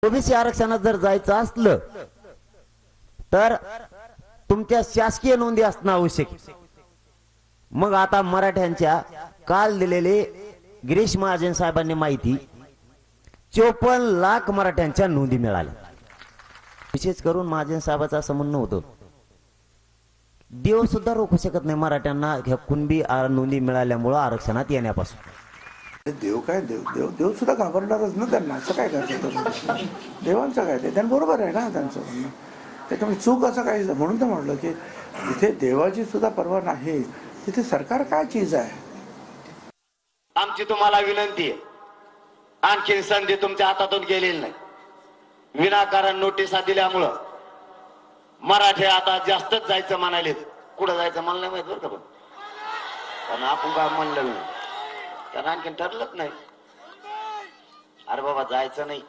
OBC आरक्षणात जर जायचं असलं तर तुमच्या शासकीय नोंदी असणं आवश्यक. मग आता मराठ्यांच्या काल दिलेले गिरीश महाजन साहेबांनी माहिती 54 लाख मराठ्यांच्या नोंदी मिळाल्या. विशेष करून महाजन साहेबाचं असं म्हणणं होतं देव सुद्धा रोखू शकत नाही मराठ्यांना कुणबी नोंदी मिळाल्यामुळे आरक्षणात येण्यापासून. देव काय देव देव देव सुद्धा घाबरणारच ना त्यांना. असं काय करतात देवांचं काय ते त्यांना बरोबर आहे ना त्यांचं म्हणणं. त्याच्यामुळे चूक असं काही म्हणून तर म्हटलं की इथे देवाची सुद्धा पर्वा नाही तिथे सरकार काय चीज आहे. आमची तुम्हाला विनंती आहे आणखी संधी तुमच्या हातातून गेलेली नाही. विनाकारण नोटिसा दिल्यामुळं मराठी आता जास्तच जायचं म्हणाले. कुठं जायचं मला नाही माहित बरं का पण आपण काय म्हणलं नाही त्यांना आणखीन ठरलंच नाही. अरे बाबा जायचं नाही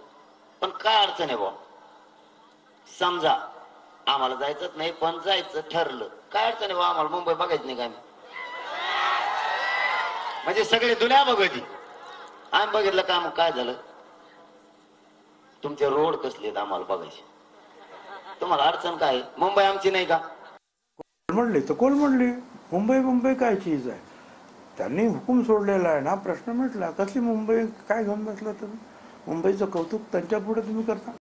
पण काय अडचण आहे बाबा. समजा आम्हाला जायचंच नाही पण जायचं ठरलं काय अडचण आहे बाबा. आम्हाला मुंबई बघायचं नाही काय म्हणजे सगळे दुनिया बघती. आम्ही बघितलं का मग काय झालं तुमचे रोड कसले आहेत आम्हाला बघायचे. तुम्हाला अडचण काय मुंबई आमची नाही का म्हणली तर कोण म्हणली मुंबई मुंबई काय चीज आहे. त्यांनी हुकूम सोडलेला आहे ना. प्रश्न मिटला. कसली मुंबई काय घेऊन बसला तुम्ही. मुंबईचं कौतुक त्यांच्या पुढे तुम्ही करता.